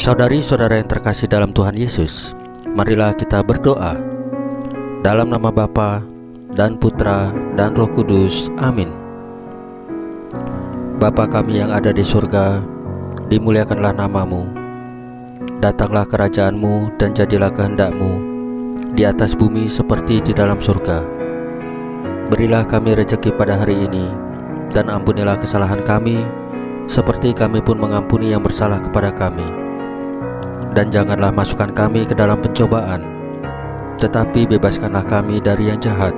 Saudari-saudara yang terkasih dalam Tuhan Yesus, marilah kita berdoa. Dalam nama Bapa dan Putra dan Roh Kudus, amin. Bapa kami yang ada di surga, dimuliakanlah namamu. Datanglah kerajaanmu dan jadilah kehendak-Mu di atas bumi seperti di dalam surga. Berilah kami rejeki pada hari ini, dan ampunilah kesalahan kami seperti kami pun mengampuni yang bersalah kepada kami. Dan janganlah masukkan kami ke dalam pencobaan, tetapi bebaskanlah kami dari yang jahat.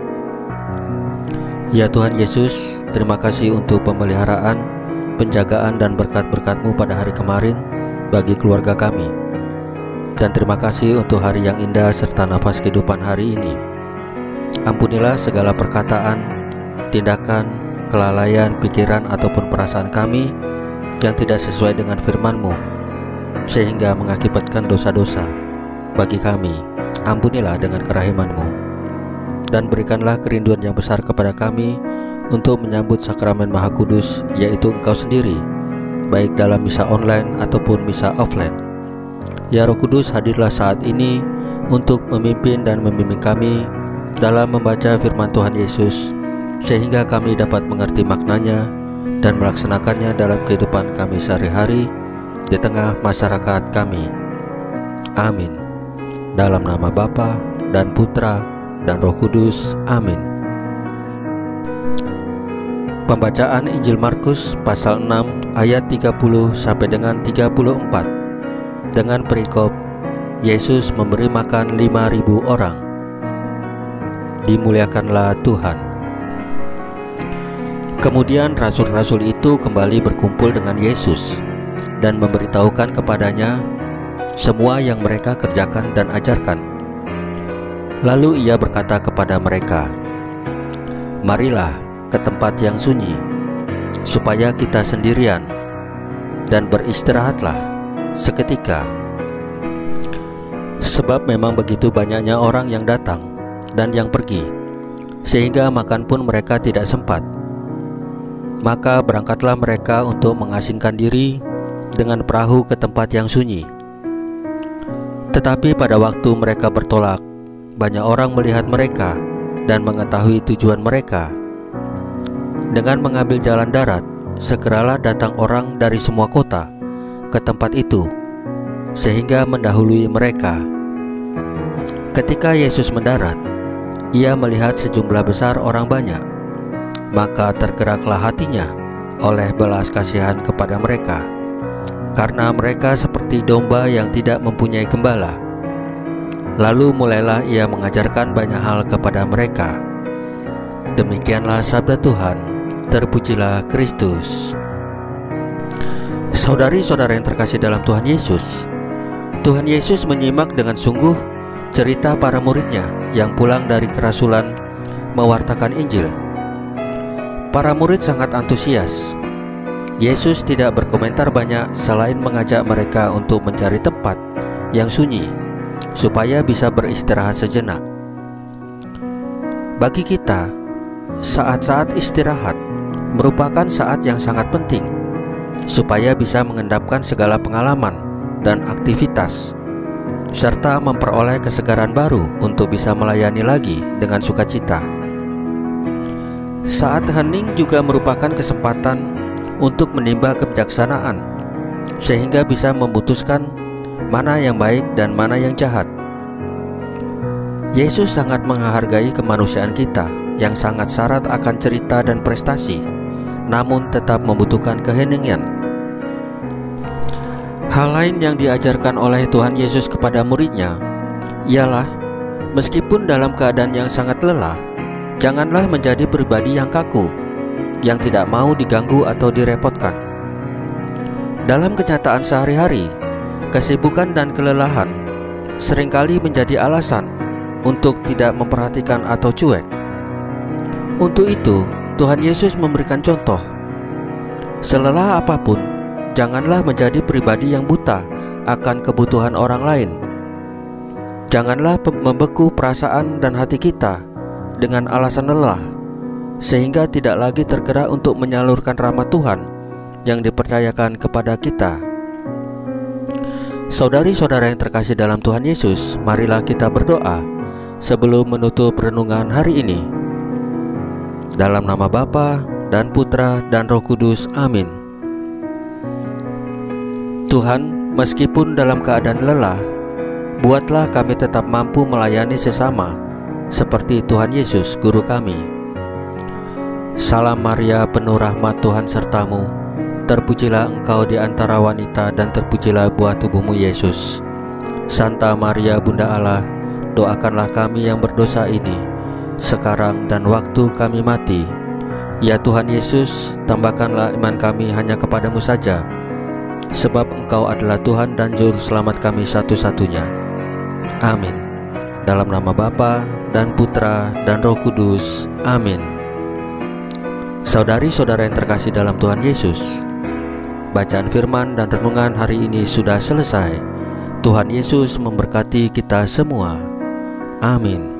Ya Tuhan Yesus, terima kasih untuk pemeliharaan, penjagaan dan berkat-berkat-Mu pada hari kemarin bagi keluarga kami. Dan terima kasih untuk hari yang indah serta nafas kehidupan hari ini. Ampunilah segala perkataan, tindakan, kelalaian, pikiran ataupun perasaan kami yang tidak sesuai dengan firman-Mu, sehingga mengakibatkan dosa-dosa bagi kami. Ampunilah dengan kerahiman-Mu, dan berikanlah kerinduan yang besar kepada kami untuk menyambut sakramen Maha Kudus, yaitu Engkau sendiri, baik dalam misa online ataupun misa offline. Ya Roh Kudus, hadirlah saat ini untuk memimpin dan membimbing kami dalam membaca firman Tuhan Yesus, sehingga kami dapat mengerti maknanya dan melaksanakannya dalam kehidupan kami sehari-hari di tengah masyarakat kami. Amin. Dalam nama Bapa dan Putra dan Roh Kudus, amin. Pembacaan Injil Markus pasal 6 ayat 30 sampai dengan 34 dengan perikop Yesus memberi makan 5.000 orang. Dimuliakanlah Tuhan. Kemudian rasul-rasul itu kembali berkumpul dengan Yesus dan memberitahukan kepadanya semua yang mereka kerjakan dan ajarkan. Lalu ia berkata kepada mereka, "Marilah ke tempat yang sunyi, supaya kita sendirian, dan beristirahatlah seketika. Sebab memang begitu banyaknya orang yang datang dan yang pergi, sehingga makan pun mereka tidak sempat. Maka berangkatlah mereka untuk mengasingkan diri dengan perahu ke tempat yang sunyi. Tetapi pada waktu mereka bertolak, banyak orang melihat mereka dan mengetahui tujuan mereka. Dengan mengambil jalan darat, segeralah datang orang dari semua kota ke tempat itu, sehingga mendahului mereka. Ketika Yesus mendarat, ia melihat sejumlah besar orang banyak, maka tergeraklah hatinya oleh belas kasihan kepada mereka, karena mereka seperti domba yang tidak mempunyai gembala. Lalu mulailah ia mengajarkan banyak hal kepada mereka. Demikianlah sabda Tuhan. Terpujilah Kristus. Saudari-saudara yang terkasih dalam Tuhan Yesus, Tuhan Yesus menyimak dengan sungguh cerita para muridnya yang pulang dari kerasulan mewartakan Injil. Para murid sangat antusias. Yesus tidak berkomentar banyak selain mengajak mereka untuk mencari tempat yang sunyi supaya bisa beristirahat sejenak. Bagi kita, saat-saat istirahat merupakan saat yang sangat penting supaya bisa mengendapkan segala pengalaman dan aktivitas, serta memperoleh kesegaran baru untuk bisa melayani lagi dengan sukacita. Saat hening juga merupakan kesempatan untuk menimba kebijaksanaan, sehingga bisa memutuskan mana yang baik dan mana yang jahat. Yesus sangat menghargai kemanusiaan kita yang sangat syarat akan cerita dan prestasi, namun tetap membutuhkan keheningan. Hal lain yang diajarkan oleh Tuhan Yesus kepada muridnya ialah, meskipun dalam keadaan yang sangat lelah, janganlah menjadi pribadi yang kaku, yang tidak mau diganggu atau direpotkan. Dalam kenyataan sehari-hari, kesibukan dan kelelahan seringkali menjadi alasan untuk tidak memperhatikan atau cuek. Untuk itu, Tuhan Yesus memberikan contoh. Selelah apapun, janganlah menjadi pribadi yang buta akan kebutuhan orang lain. Janganlah membeku perasaan dan hati kita dengan alasan lelah, sehingga tidak lagi tergerak untuk menyalurkan rahmat Tuhan yang dipercayakan kepada kita. Saudari-saudara yang terkasih dalam Tuhan Yesus, marilah kita berdoa sebelum menutup renungan hari ini. Dalam nama Bapa dan Putra dan Roh Kudus, amin. Tuhan, meskipun dalam keadaan lelah, buatlah kami tetap mampu melayani sesama seperti Tuhan Yesus, Guru kami. Salam Maria, penuh rahmat, Tuhan sertamu. Terpujilah engkau di antara wanita, dan terpujilah buah tubuhmu, Yesus. Santa Maria, Bunda Allah, doakanlah kami yang berdosa ini, sekarang dan waktu kami mati. Ya Tuhan Yesus, tambahkanlah iman kami hanya kepadamu saja, sebab Engkau adalah Tuhan dan Juru Selamat kami satu-satunya. Amin. Dalam nama Bapa dan Putra dan Roh Kudus, amin. Saudari-saudara yang terkasih dalam Tuhan Yesus, bacaan firman dan renungan hari ini sudah selesai. Tuhan Yesus memberkati kita semua. Amin.